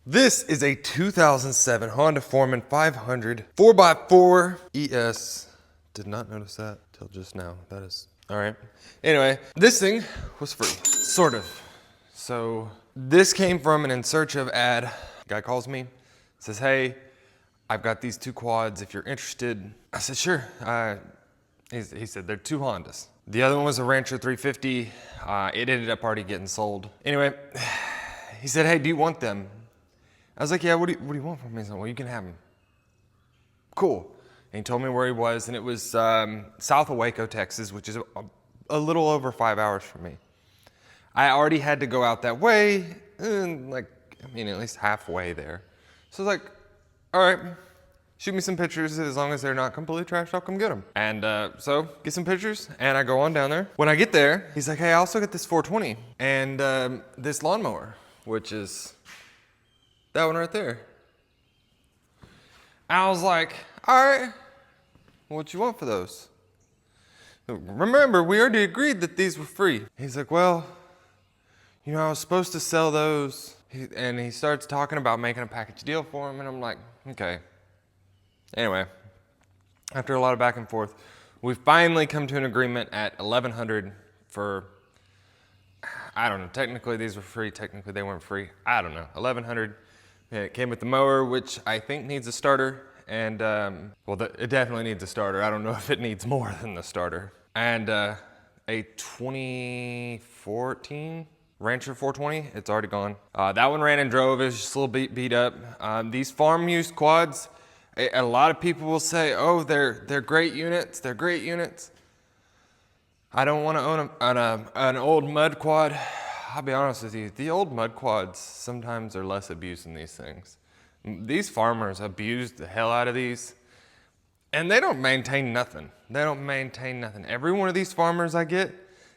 This is a 2007 Honda Foreman 500 4x4 ES. Did not notice that till just now. That is, all right. Anyway, this thing was free, sort of. So this came from an In Search Of ad. Guy calls me, says, hey, I've got these two quads if you're interested. I said, sure. He said, they're two Hondas. The other one was a Rancher 350. It ended up already getting sold. Anyway, he said, hey, do you want them? I was like, yeah, what do you want from me? He said, well, you can have them. Cool. And he told me where he was, and it was south of Waco, Texas, which is a little over 5 hours from me. I already had to go out that way, and at least halfway there. So I was like, all right, shoot me some pictures. As long as they're not completely trashed, I'll come get them. And so get some pictures, and I go on down there. When I get there, he's like, hey, I also got this 420 and this lawnmower, which is that one right there. I was like, all right, what you want for those? Remember, we already agreed that these were free. He's like, well, you know, I was supposed to sell those. And he starts talking about making a package deal for him, and I'm like, okay. Anyway, after a lot of back and forth, we finally come to an agreement at $1,100 for, I don't know, technically these were free, technically they weren't free. I don't know, $1,100. It came with the mower, which I think needs a starter, and it definitely needs a starter. I don't know if it needs more than the starter. And a 2014 Rancher 420, it's already gone. That one ran and drove, it was just a little beat up. These farm use quads, a lot of people will say, oh, they're great units, they're great units. I don't want to own an old mud quad. I'll be honest with you, the old mud quads sometimes are less abuse than these things. These farmers abuse the hell out of these, and they don't maintain nothing. They don't maintain nothing. Every one of these farmers I get,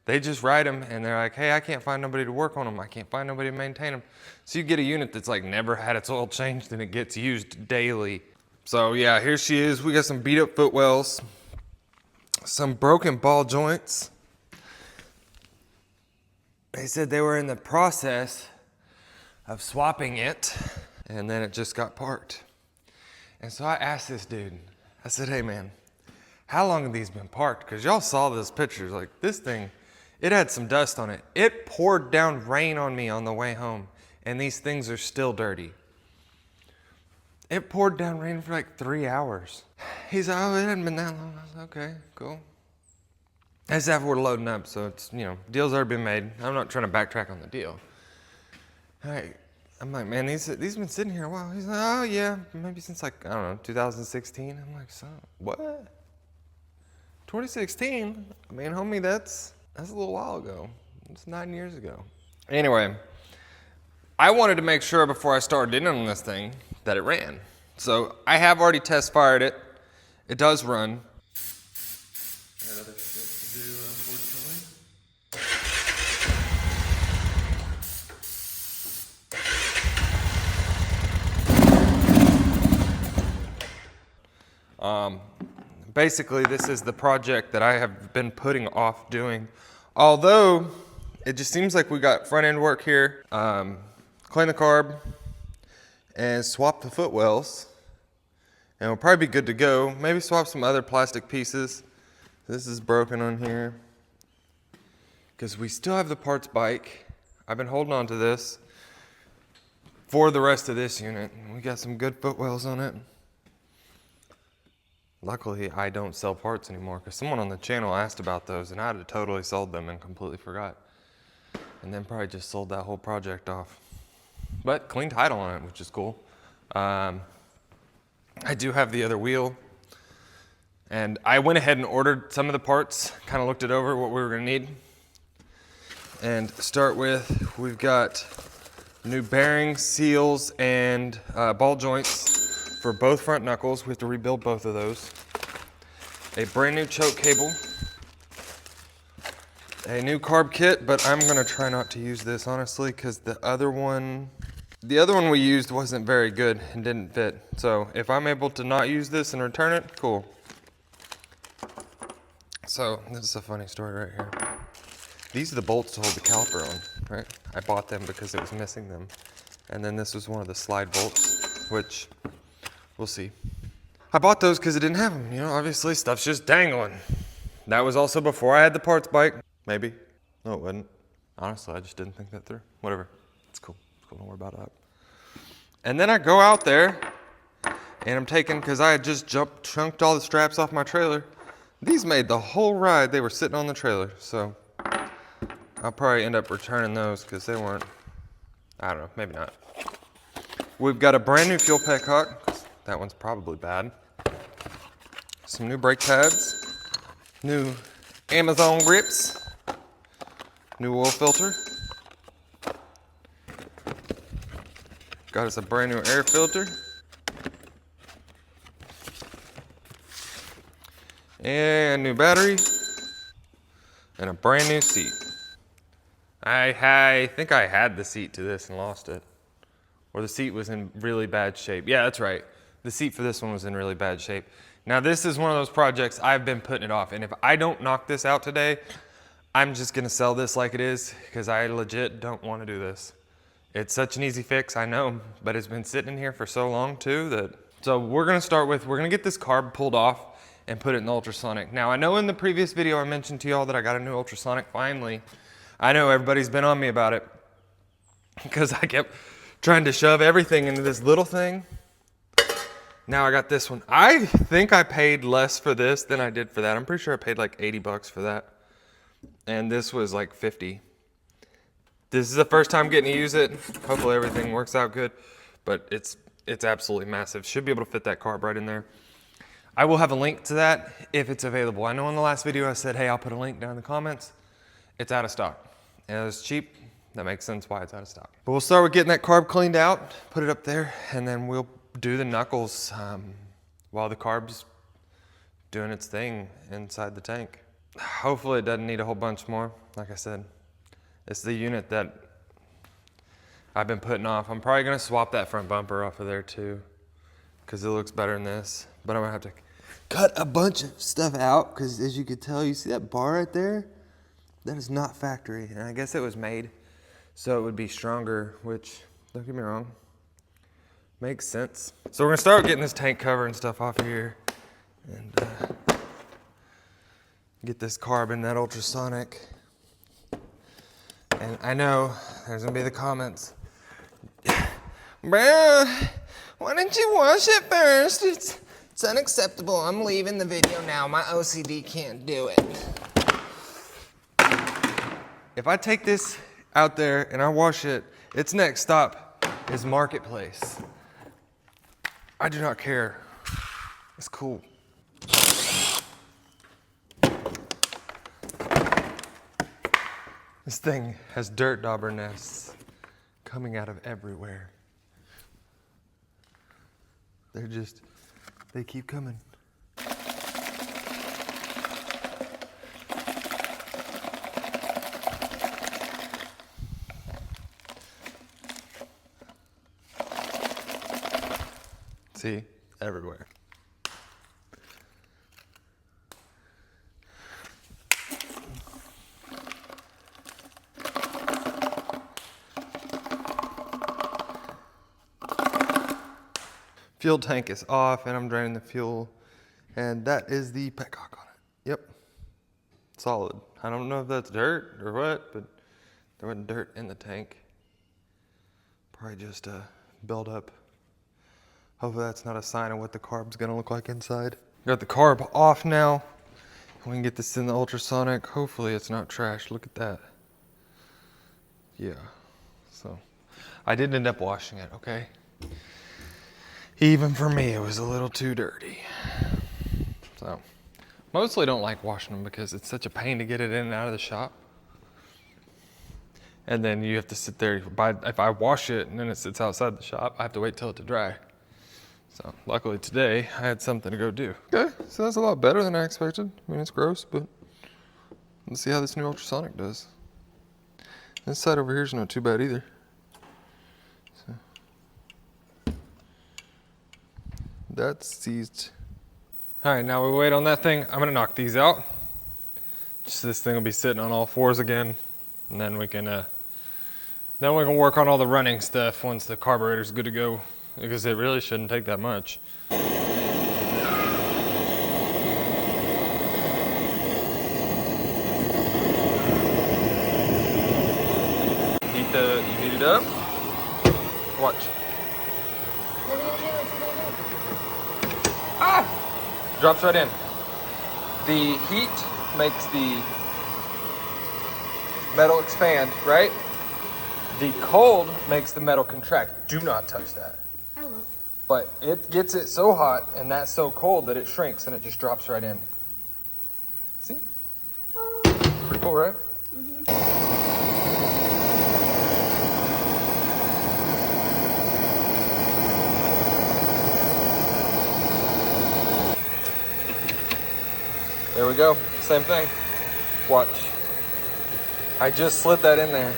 they just ride them, and they're like, hey, I can't find nobody to work on them. I can't find nobody to maintain them. So you get a unit that's like never had its oil changed, and it gets used daily. So yeah, here she is. We got some beat up footwells, some broken ball joints. They said they were in the process of swapping it, and then it just got parked. And so I asked this dude, I said, hey man, how long have these been parked? Because y'all saw those pictures, like this thing, it had some dust on it. It poured down rain on me on the way home, and these things are still dirty. It poured down rain for like 3 hours. He's like, oh, it hadn't been that long. I was like, okay, cool. I just have we're loading up, so it's, you know, deal's already been made. I'm not trying to backtrack on the deal. I'm like, man, these been sitting here a while. He's like, oh yeah, maybe since like, I don't know, 2016. I'm like, so what? 2016? I mean, homie, that's a little while ago. It's 9 years ago. Anyway, I wanted to make sure before I started in on this thing that it ran. So I have already test fired it. It does run. Basically, this is the project that I have been putting off doing. Although, it just seems like we got front end work here. Clean the carb and swap the footwells. And we'll probably be good to go. Maybe swap some other plastic pieces. This is broken on here. Because we still have the parts bike. I've been holding on to this for the rest of this unit. We got some good footwells on it. Luckily, I don't sell parts anymore because someone on the channel asked about those and I'd have totally sold them and completely forgot. And then probably just sold that whole project off. But clean title on it, which is cool. I do have the other wheel. And I went ahead and ordered some of the parts, kind of looked it over, what we were gonna need. And to start with, we've got new bearings, seals, and ball joints for both front knuckles. We have to rebuild both of those. A brand new choke cable. A new carb kit, but I'm gonna try not to use this honestly because the other one we used wasn't very good and didn't fit. So if I'm able to not use this and return it, cool. So this is a funny story right here. These are the bolts to hold the caliper on, right? I bought them because it was missing them. And then this was one of the slide bolts, which we'll see. I bought those because it didn't have them. You know, obviously stuff's just dangling. That was also before I had the parts bike. Maybe. No, it wasn't. Honestly, I just didn't think that through. Whatever. It's cool. It's cool. Don't worry about that. And then I go out there and I'm taking, because I had just chunked all the straps off my trailer. These made the whole ride. They were sitting on the trailer. So I'll probably end up returning those because they weren't, I don't know, maybe not. We've got a brand new fuel petcock. That one's probably bad. Some new brake pads. New Amazon grips. New oil filter. Got us a brand new air filter. And a new battery. And a brand new seat. I think I had the seat to this and lost it. Or the seat was in really bad shape. Yeah, that's right. The seat for this one was in really bad shape. Now this is one of those projects I've been putting it off. And if I don't knock this out today, I'm just gonna sell this like it is because I legit don't wanna do this. It's such an easy fix, I know, but it's been sitting in here for so long too that. So we're gonna get this carb pulled off and put it in the ultrasonic. Now I know in the previous video I mentioned to y'all that I got a new ultrasonic finally. I know everybody's been on me about it because I kept trying to shove everything into this little thing. Now I got this one. I think I paid less for this than I did for that. I'm pretty sure I paid like 80 bucks for that. And this was like 50. This is the first time getting to use it. Hopefully everything works out good, but it's absolutely massive. Should be able to fit that carb right in there. I will have a link to that if it's available. I know in the last video I said, hey, I'll put a link down in the comments. It's out of stock. And it's cheap. That makes sense why it's out of stock. But we'll start with getting that carb cleaned out, put it up there, and then we'll do the knuckles while the carb's doing its thing inside the tank. Hopefully it doesn't need a whole bunch more. Like I said, it's the unit that I've been putting off. I'm probably gonna swap that front bumper off of there too because it looks better than this. But I'm gonna have to cut a bunch of stuff out because as you can tell, you see that bar right there? That is not factory. And I guess it was made so it would be stronger, which, don't get me wrong, makes sense. So we're gonna start getting this tank cover and stuff off of here and get this carb in that ultrasonic. And I know there's gonna be the comments. Bruh, why didn't you wash it first? It's unacceptable. I'm leaving the video now. My OCD can't do it. If I take this out there and I wash it, its next stop is Marketplace. I do not care. It's cool. This thing has dirt dauber nests coming out of everywhere. They keep coming. See, everywhere. Fuel tank is off and I'm draining the fuel, and that is the petcock on it. Yep, solid. I don't know if that's dirt or what, but there wasn't dirt in the tank. Probably just a buildup. Hopefully that's not a sign of what the carb's gonna look like inside. Got the carb off now. We can get this in the ultrasonic. Hopefully it's not trash. Look at that. Yeah, so I did end up washing it, okay? Even for me, it was a little too dirty. So, mostly don't like washing them because it's such a pain to get it in and out of the shop. And then you have to sit there, if I wash it and then it sits outside the shop, I have to wait till it to dry. So, luckily today, I had something to go do. Okay, so that's a lot better than I expected. I mean, it's gross, but let's see how this new ultrasonic does. This side over here is not too bad either. That's seized. All right, now we wait on that thing. I'm gonna knock these out. Just this thing will be sitting on all fours again, and then we can Then we can work on all the running stuff once the carburetor's good to go, because it really shouldn't take that much. You heat it up. Watch. Ah! Drops right in. The heat makes the metal expand, right? The cold makes the metal contract. Do not touch that. I won't. But it gets it so hot and that's so cold that it shrinks and it just drops right in. See? Pretty cool, right? There we go, same thing. Watch. I just slid that in there.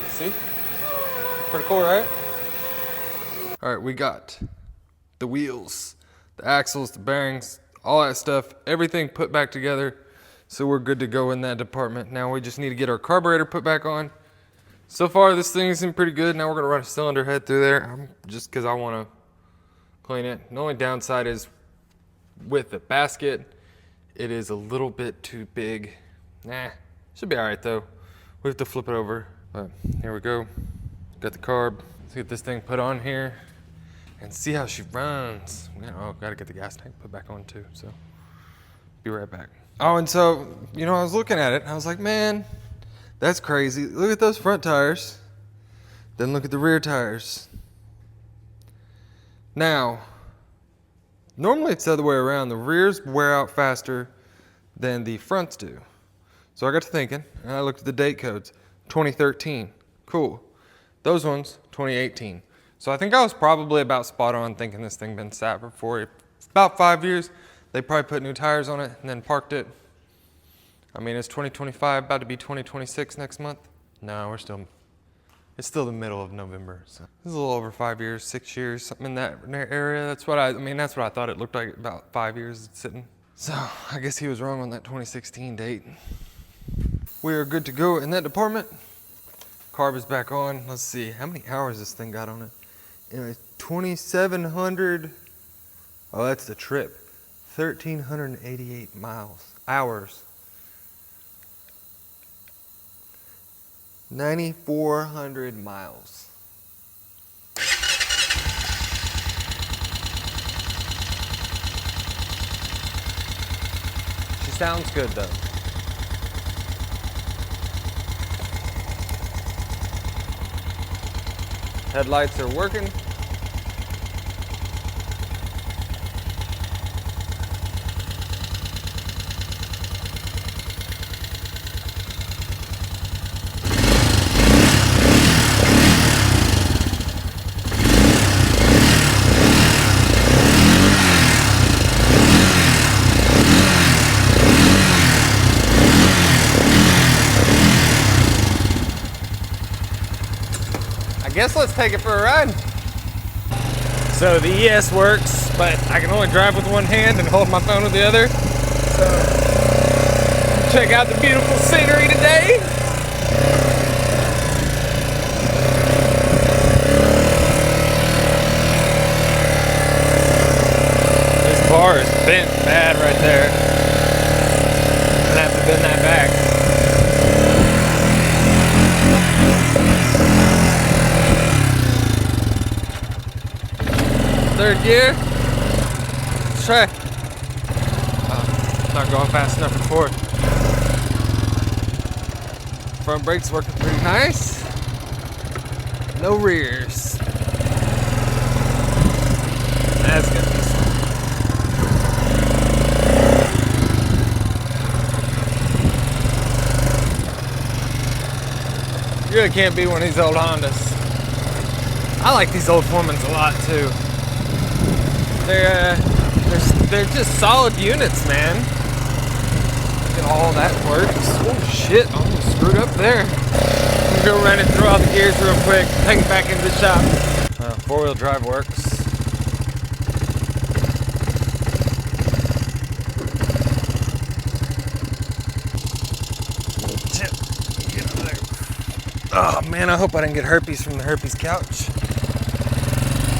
See? Pretty cool, right? All right, we got the wheels, the axles, the bearings, all that stuff, everything put back together. So we're good to go in that department. Now we just need to get our carburetor put back on. So far, this thing is in pretty good. Now we're gonna run a cylinder head through there just because I wanna clean it. The only downside is with the basket, it is a little bit too big. Nah, should be all right though. We have to flip it over, but here we go. Got the carb. Let's get this thing put on here and see how she runs. Oh, gotta get the gas tank put back on too, so be right back. Oh, and so, you know, I was looking at it and I was like, man, that's crazy. Look at those front tires. Then look at the rear tires. Now, normally it's the other way around. The rears wear out faster than the fronts do. So I got to thinking, and I looked at the date codes. 2013, cool. Those ones, 2018. So I think I was probably about spot on thinking this thing been sat for about 5 years. They probably put new tires on it and then parked it. I mean, it's 2025, about to be 2026 next month. No, it's still the middle of November. So it's a little over 5 years, 6 years, something in that area. That's what I thought it looked like, about 5 years sitting. So I guess he was wrong on that 2016 date. We are good to go in that department. Carb is back on. Let's see, how many hours this thing got on it? Anyway, 2,700, oh, that's the trip. 1,388 hours. 9,400 miles. She sounds good though. Headlights are working. I guess let's take it for a ride. So the ES works, but I can only drive with one hand and hold my phone with the other. So check out the beautiful scenery today. This bar is bent bad right there. I'm gonna have to bend that back. Third gear. Let's try. Not going fast enough for fourth. Front brakes working pretty nice. No rears. That's good. Really can't be one of these old Hondas. I like these old Foremans a lot too. They're just solid units, man. Look at all that works. Oh shit, I almost screwed up there. I'm gonna go run and throw out the gears real quick, take it back into the shop. Four-wheel drive works. Get over there. Oh man, I hope I didn't get herpes from the herpes couch.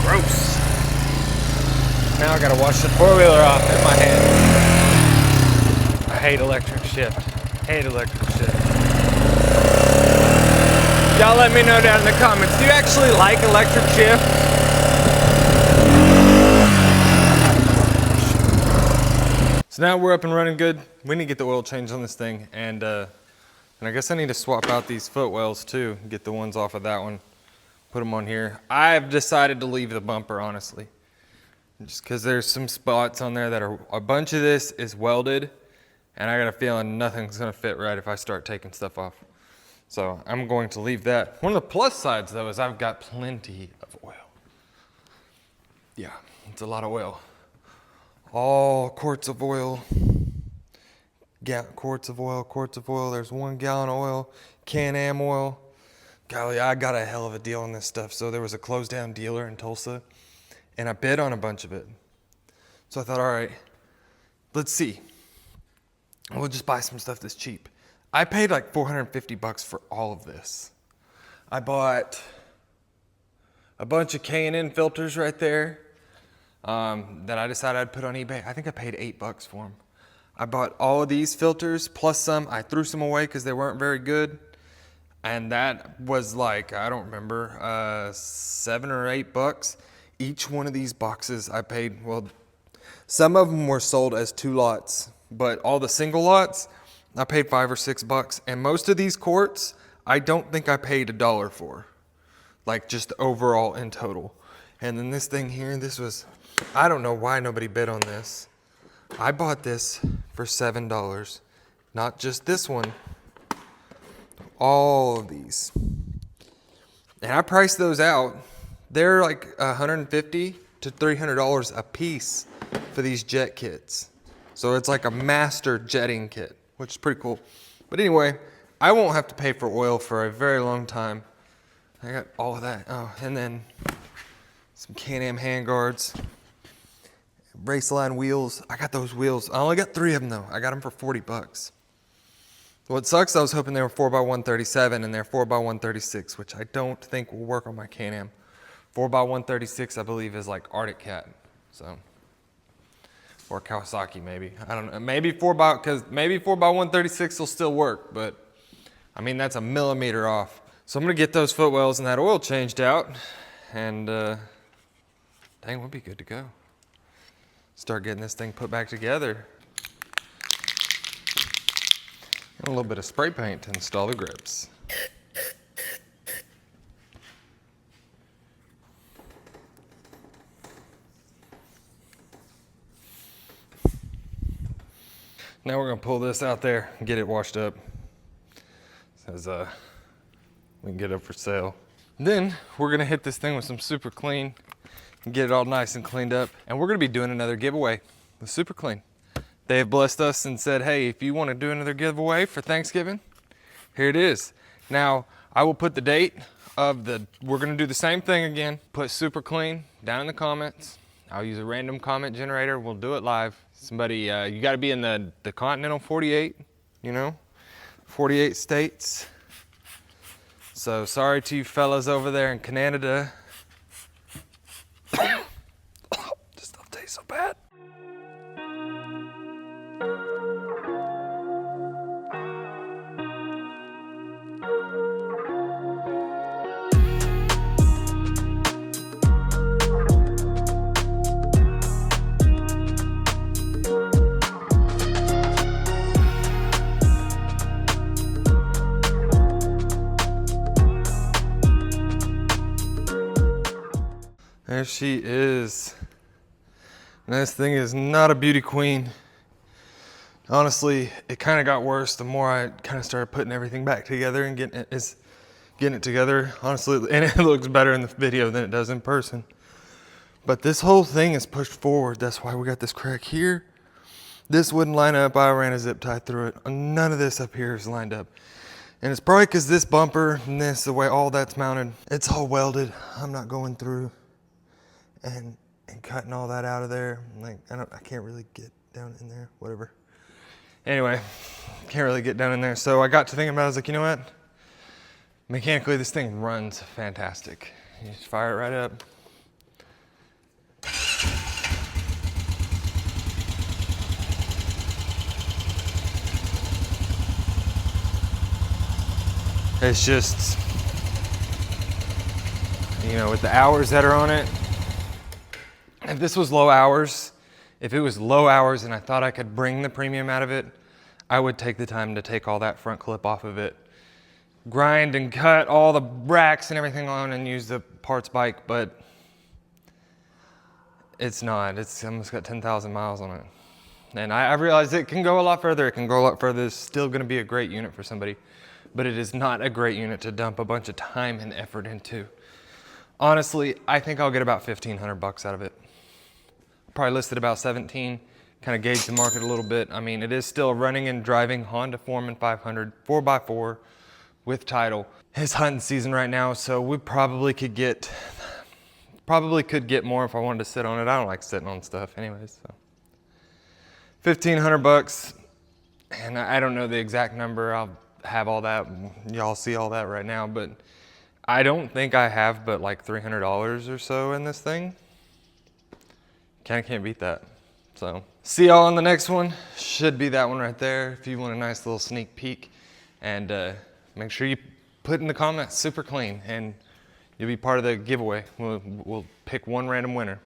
Gross. Now I gotta wash the four-wheeler off in my hand. I hate electric shift. Hate electric shift. Y'all let me know down in the comments. Do you actually like electric shift? So now we're up and running good. We need to get the oil changed on this thing, and I guess I need to swap out these footwells too. Get the ones off of that one, put them on here. I've decided to leave the bumper, honestly, just because there's some spots on there that are, a bunch of this is welded, and I got a feeling nothing's gonna fit right if I start taking stuff off. So I'm going to leave that. One of the plus sides though is I've got plenty of oil. Yeah, it's a lot of oil. All quarts of oil. Quarts of oil. There's 1 gallon of oil, Can-Am oil. Golly, I got a hell of a deal on this stuff. So there was a closed down dealer in Tulsa, and I bid on a bunch of it. So I thought, all right, let's see. We'll just buy some stuff that's cheap. I paid like $450 for all of this. I bought a bunch of K&N filters right there that I decided I'd put on eBay. I think I paid $8 for them. I bought all of these filters plus some. I threw some away because they weren't very good. And that was like, I don't remember, $7 or $8. Each one of these boxes I paid, well, some of them were sold as 2 lots, but all the single lots, I paid $5 or $6. And most of these quarts, I don't think I paid $1 for, like just overall in total. And then this thing here, this was, I don't know why nobody bid on this. I bought this for $7, not just this one, all of these. And I priced those out. They're like $150 to $300 a piece for these jet kits. So it's like a master jetting kit, which is pretty cool. But anyway, I won't have to pay for oil for a very long time. I got all of that. Oh, and then some Can-Am handguards. Raceline wheels. I got those wheels. I only got 3 of them though. I got them for $40. What sucks, I was hoping they were 4x137 and they're 4x136, which I don't think will work on my Can-Am. 4x136, I believe, is like Arctic Cat. So, or Kawasaki maybe. I don't know. Maybe 4x136 will still work, but I mean, that's a millimeter off. So I'm gonna get those footwells and that oil changed out, and dang, we'll be good to go. Start getting this thing put back together. And a little bit of spray paint to install the grips. Now we're gonna pull this out there and get it washed up. Says we can get it up for sale. Then we're gonna hit this thing with some super clean and get it all nice and cleaned up. And we're gonna be doing another giveaway with Super Clean. They have blessed us and said, hey, if you wanna do another giveaway for Thanksgiving, here it is. Now, I will put the date of we're gonna do the same thing again. Put Super Clean down in the comments. I'll use a random comment generator. We'll do it live. Somebody, you gotta be in the continental 48, you know, 48 states. So sorry to you fellas over there in Canada. This stuff tastes so bad. There she is. And this thing is not a beauty queen. Honestly, it kind of got worse the more I kind of started putting everything back together and getting it together. Honestly, and it looks better in the video than it does in person. But this whole thing is pushed forward. That's why we got this crack here. This wouldn't line up. I ran a zip tie through it. None of this up here is lined up. And it's probably because this bumper and this, the way all that's mounted, it's all welded. I'm not going through and cutting all that out of there. Like, I can't really get down in there, whatever. Anyway, can't really get down in there. So I got to thinking about it, I was like, you know what? Mechanically, this thing runs fantastic. You just fire it right up. It's just, you know, with the hours that are on it, if this was low hours, if it was low hours and I thought I could bring the premium out of it, I would take the time to take all that front clip off of it, grind and cut all the racks and everything on and use the parts bike, but it's not. It's almost got 10,000 miles on it. And I realized it can go a lot further. It can go a lot further. It's still gonna be a great unit for somebody, but it is not a great unit to dump a bunch of time and effort into. Honestly, I think I'll get about 1,500 bucks out of it. Probably listed about 17, kind of gauge the market a little bit. I mean, it is still running and driving Honda Foreman 500 4x4 with title. It's hunting season right now, so we probably could get more if I wanted to sit on it. I don't like sitting on stuff anyways, so. 1,500 bucks, and I don't know the exact number. I'll have all that, y'all see all that right now, but I don't think I have but like $300 or so in this thing. Kinda can't beat that. So, see y'all on the next one. Should be that one right there if you want a nice little sneak peek. And make sure you put in the comments super clean and you'll be part of the giveaway. We'll pick one random winner.